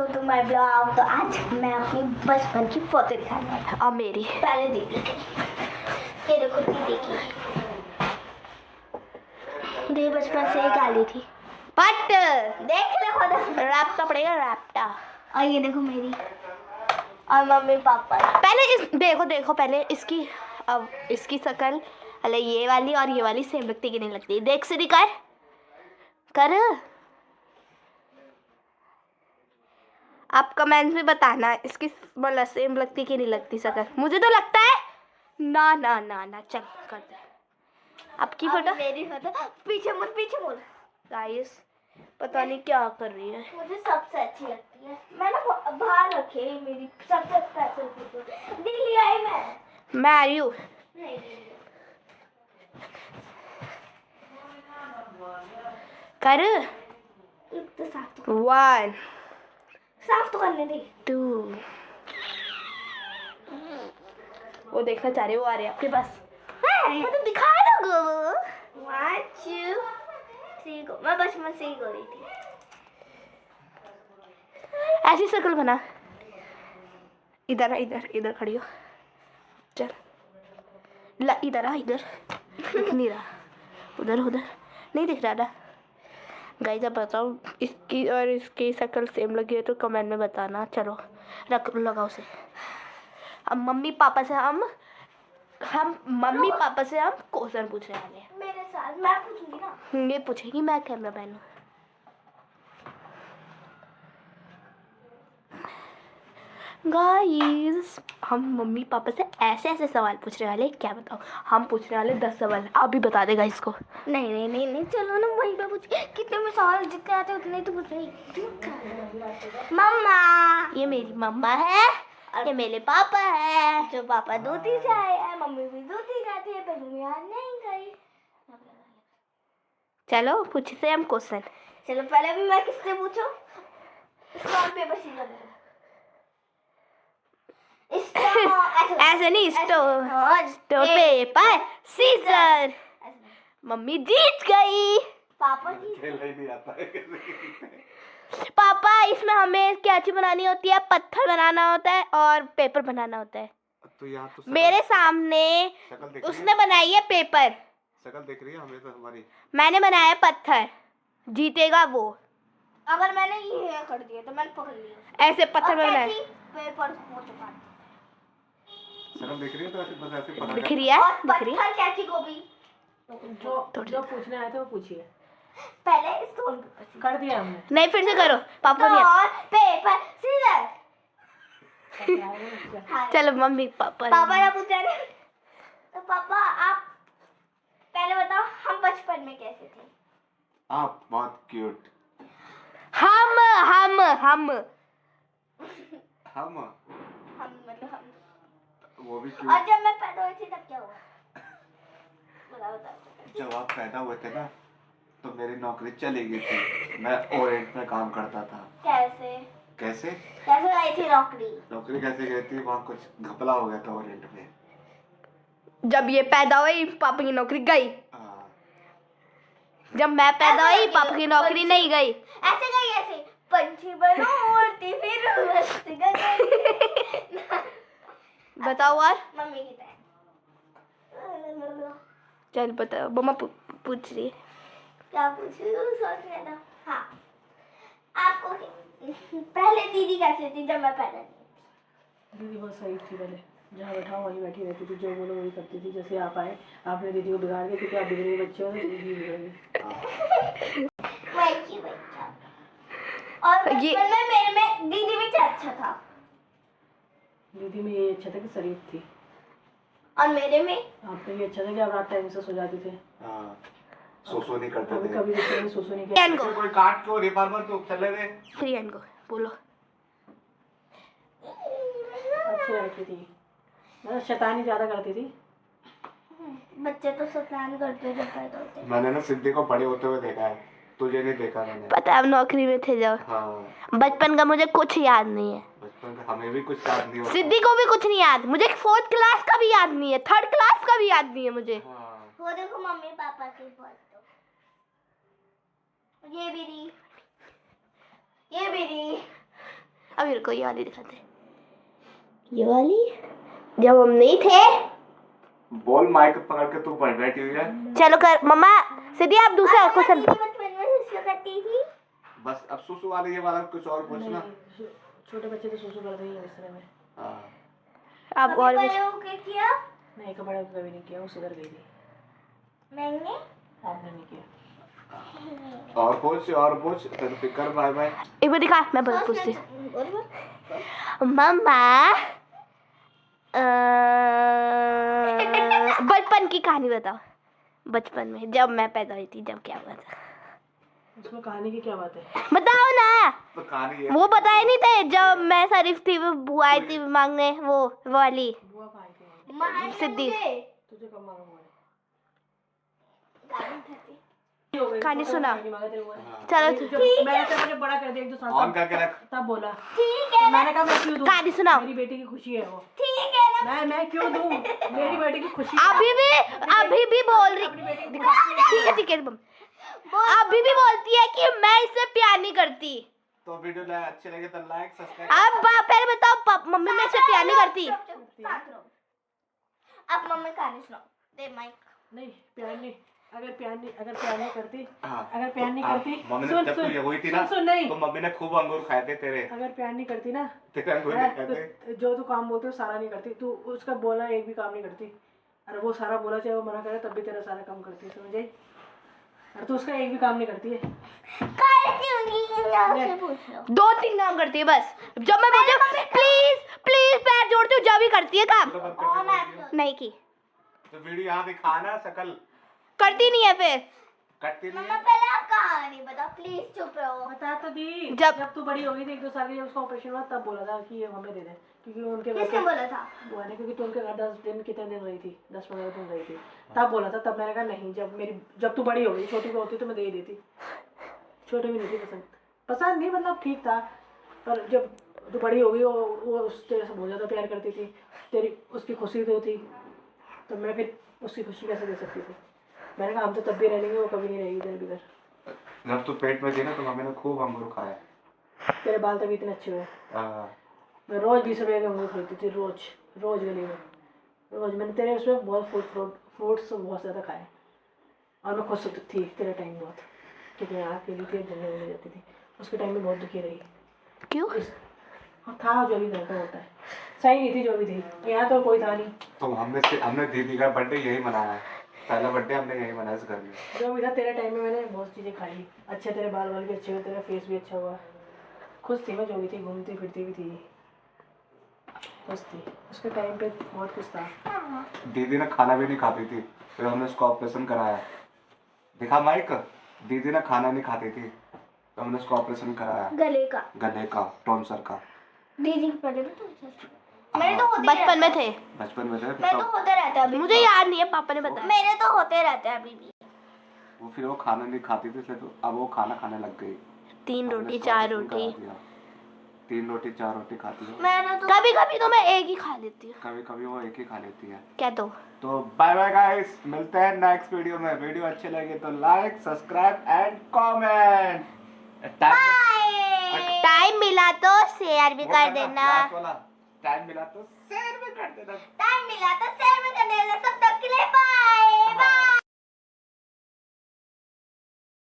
Welcome to my blog. तो आज मैं अपनी बचपन की फोटो दिखाने वाली हूँ। और मेरी पहले देखी ये देखो देखी ये बचपन से ही काली थी बट देख ले खुद। रैप्टा पड़ेगा रैप्टा। और ये देखो मेरी और मम्मी पापा। पहले इस देखो पहले इसकी अब इसकी शक्ल अरे ये वाली और ये वाली सेम लगती कि नहीं लगती। देख सिरी कर आप कमेंट में बताना इसकी मतलब सेम लगती कि नहीं लगती शक्ल। मुझे तो लगता है ना ना ना ना चल कर दे आपकी फोटो। मेरी फोटो पीछे मुड़ गाइस पता नहीं क्या कर रही है। मुझे सबसे अच्छी लगती है। मैं ना बाहर रखी है मेरी सबसे स्पेशल फोटो। दिल्ली आई मैं आ रही हूँ। नहीं कर तो साफ तो करने दे। 2 वो देखना चाह रहे वो आ रहे आपके पास। तो दिखा दो 1 2 3 गो। मैं बचपन से ही गो रही थी। ऐसी शक्ल बना। इधर इधर खड़ी हो। चल ला इधर आ इधर दिख नहीं रहा। उधर नहीं दिख रहा ना। गाइस अब बताओ इसकी और इसकी शक्ल सेम लगी है तो कमेंट में बताना। चलो रख लगाओ उसे। अब मम्मी पापा से हम मम्मी पापा से हम क्वेश्चन पूछने वाले हैं। मेरे साथ मैं पूछूंगी ना। ये पूछेगी मैं कैमरा मैन हूँ। गाइस हम मम्मी पापा से ऐसे सवाल पूछने वाले क्या बताओ। हम पूछने वाले 10 सवाल। आप भी बता देगा इसको। नहीं चलो ना वहीं पे पूछ। कितने में सवाल जितने आते उतने ही तो पूछ रही। मम्मा ये मेरी मम्मा है ये मेरे पापा है। जो पापा दूधी से आए हैं मम्मी भी दूधी जाती है पर मम्मी आज नहीं गई। चलो पूछते हम क्वेश्चन। चलो पहले भी मैं किससे पूछूं। स्टोन पेपर सीजर ऐसे नहीं स्टोन पेपर सीजर। मम्मी जीत गई। पापा जी नहीं आता है। पापा इसमें हमें क्या चीज बनानी होती है। पत्थर बनाना होता है और पेपर बनाना होता है। तो यहाँ तो मेरे सामने उसने बनाई है पेपर। शक्ल देख रही है हमें तो हमारी। मैंने बनाया पत्थर। जीतेगा वो। अगर मैंने ये कर दिया तो मैंने पकड़ लिया। ऐसे पत्थर में बनाया। पेपर हो चुका शक्ल देख रही है तो ऐसे बस ऐसे पता दिख है। रही है और दिख रही है। पत्थर कैची को भी जो पूछने आए थे वो पूछिए। पहले स्टोन पेपर कर दिया हमने। नहीं फिर से करो पापा नहीं। Stone paper scissor. चलो मम्मी पापा पापा ने पूछा नहीं। तो पापा आप पहले बताओ हम बचपन में कैसे थे। आप बहुत क्यूट। हम मतलब हम वो भी और क्यूट। जब मैं पैदा हुई थी तब क्या हुआ। बताओ जब आप पैदा हुए थे ना तो मेरी नौकरी चली गई थी। मैं ओरेंट में काम करता था। कैसे कैसे गई थी नौकरी कैसे गई थी वहाँ कुछ घपला हो गया था ओरेंट में। जब ये पैदा हुई पापा की नौकरी गई। हाँ। जब मैं पैदा हुई पापा की नौकरी नहीं गई। ऐसे पंछी बनो उड़ती फिर मस्त गगन। बताओ और मम्मी की तरह। चल बताओ मम्मा पूछ रही है। क्या पूछूं सोचने दो। हाँ आपको पहले दीदी कैसे थी जब मैं पैदा नहीं हुई? दीदी बहुत सही थी। पहले जहाँ बैठाओ वहीं बैठी रहती थी। जो बोलो वही करती थी। जैसे आप आए आपने दीदी को बिगाड़ दिया क्योंकि आप बिगड़े बच्चे हो तो दीदी बिगड़ेगी। वही बच्चा। और बचपन में मेरे में दीदी भी अच्छा था। दीदी में ये अच्छा था कि शरीफ थी। और मेरे में आप में ये अच्छा था कि आप रात टाइम से सो जाते थे। हाँ। सोसो नहीं करते थे। कभी बच्चे ने सोसो नहीं किया। को कोई काट को रिफॉर्मर तो चले थे। फ्रीएन को बोलो। अच्छी लड़की थी। मतलब शैतानी ज्यादा करती थी। बच्चे तो शैतान करते जब पैदा होते। मैंने ना सिद्धि को बड़े होते हुए देखा है। तुझे नहीं देखा मैंने। पता है हम नौकरी में थे जब। हाँ। बचपन का मुझे कुछ याद नहीं है। बचपन का हमें भी कुछ याद नहीं होता। सिद्धि को भी कुछ नहीं याद। मुझे 4th क्लास का भी याद नहीं है। 3rd क्लास का भी याद नहीं है मुझे। हाँ। वो देखो मम्मी पापा की फोटो। ये भी दी अभी रुको, ये वाली दिखाते हैं। ये वाली जब हम नहीं थे। बोल, माइक पकड़ के तू पढ़ बैठी हुई है। चलो कर मम्मा, सीधी आप दूसरा क्वेश्चन। बचपन में सुसु करती थी। बस अब सुसु वाले ये वाला कुछ और पूछना। नहीं, छोटे बच्चे तो सुसु करते ही हैं बिस्तर में। हाँ। आप और कभी भी बड़े होके किया? नहीं, कपड़ा कभी नहीं किया, वो सुधर गई थी। मैंने आपने नहीं किया। और पूछ फिर फिकर। Bye bye. एक बार दिखा, मैं बता पूछती मम्मा। बचपन की कहानी बताओ। बचपन में जब मैं पैदा हुई थी, जब क्या हुआ था? उसमें कहानी की क्या बात है? बताओ ना। तो कहानी है। वो बताए नहीं थे जब मैं शरीफ थी, वो बुआ आई थी मांगने, वो वाली बुआ कहाँ आई थी? मार सिद्धि। तुझे कब मांगा हुआ है? कहानी सुना। हाँ। चलो मैंने तो मुझे बड़ा कर दिया 1-2 साल ऑन करके रख। तब बोला। ठीक है मैंने कहा मैं क्यों दूं? कहानी सुनाओ। मेरी बेटी की खुशी है वो। ठीक है ना। मैं क्यों दूं? मेरी बेटी की खुशी। अभी भी बोल रही। ठीक है अभी भी बोलती है कि मैं इससे प्यार नहीं करती। तो वीडियो अच्छे लगे तो लाइक सब्सक्राइब। अब पहले बताओ, मम्मी मैं इससे प्यार नहीं करती। अब मम्मी कहानी सुनाओ। दे माइक। नहीं, प्यार नहीं। अगर प्यार नहीं करती, हाँ। अगर प्यार नहीं हाँ, करती, मम्मी ने जब तू ये हुई थी ना, सुन नहीं, तो मम्मी ने खूब अंगूर खाए थे तेरे। अगर प्यार नहीं करती ना, तेरे अंगूर नहीं खाए थे। तो जो तू काम बोलते हो सारा नहीं करती, तू उसका बोला एक भी काम नहीं करती। अरे वो सारा बोला चाहे वो मना करे तब भी तेरा सारा काम करती है, समझ आई? अरे तू उसका एक भी काम नहीं करती है। पूछ लो। 2-3 काम करती है बस। जब मैं बोलती हूँ प्लीज पैर जोड़ती हूँ, जब ही करती है काम। तो बंद करके बोल दिया। नहीं की तो वीडियो यहाँ दिखाना, शकल करती नहीं है फिर। कटती नहीं मम्मा है। पहले आप कहानी बताओ, प्लीज चुप रहो। बता तो दी। जब तू बड़ी हो गई थी 1-2 साल की, जब उसका ऑपरेशन हुआ तब बोला था कि ये हमें दे दे, क्योंकि उनके घर किसने बोला था? बुआ ने, क्योंकि तू उनके घर 10 दिन कितने दिन रही थी, 10-15 दिन रही थी, तब बोला था। तब मैंने कहा नहीं, जब तू बड़ी हो गई, छोटी को होती तो मैं दे ही देती। छोटे भी नहीं थी पसंद नहीं, मतलब ठीक था, पर जब तू बड़ी हो गई वो उस तेरे से बहुत ज़्यादा प्यार करती थी, तेरी उसकी खुशी तो थी, तो मैं फिर उसकी खुशी कैसे दे सकती थी? मैंने कहा हम तो तब भी रह लेंगे, वो कभी नहीं रहेगी इधर भी इधर। जब तू पेट में थी ना, तो मम्मी ने खूब अंगूर खाया। तेरे बाल तभी इतने अच्छे हुए। हाँ। मैं रोज 20 रुपये के अंगूर खरीदती थी, रोज गली में, रोज। मैंने तेरे उसमें बहुत फ्रूट्स बहुत ज़्यादा खाए, और मैं खुश थी तेरे टाइम बहुत, क्योंकि मैं अकेली थी, घूमने घूमने जाती थी। उसके टाइम में बहुत दुखी रही। क्यों? था जो भी घर का होता है, सही नहीं थी जो भी थी, यहाँ तो कोई था नहीं। तो हमने दीदी का बर्थडे यही मनाया है। पहला बर्थडे हमने यही मनाया इस घर में। जो भी था तेरे टाइम में मैंने बहुत चीज़ें खाई, अच्छे तेरे बाल भी अच्छे हुए, तेरा फेस भी अच्छा हुआ, खुश थी मैं जो भी थी, घूमती फिरती भी थी, खुश थी। उसके टाइम पे बहुत कुछ था। दीदी ने खाना भी नहीं खाती थी, फिर हमने उसका ऑपरेशन कराया। दिखा माइक। दीदी ने खाना नहीं खाती थी, तो हमने उसका ऑपरेशन कराया, गले का, टॉन्सर का। दीदी पहले भी तो मेरे तो होते बचपन में थे। बचपन में थे। मैं तो होते रहता है अभी। मुझे याद नहीं है, पापा ने बताया। मेरे तो होते रहते हैं अभी भी। वो फिर वो खाना नहीं खाती थी, इसलिए तो अब वो खाना खाने लग गई। 3 हमने रोटी उसका 4 ऑपरेशन रोटी। करा दिया। 3 रोटी 4 रोटी खाती है। मैंने तो कभी कभी तो मैं एक ही खा लेती हूँ। कभी कभी वो एक ही खा लेती है। क्या तो बाय बाय गाइस, मिलते हैं नेक्स्ट वीडियो में। वीडियो अच्छे लगे तो like subscribe and comment. Time मिला तो शेयर भी कर देना। टाइम मिला तो शेयर भी कर देना। टाइम मिला तो शेयर में कर देना। तब तक के लिए बाय बाय।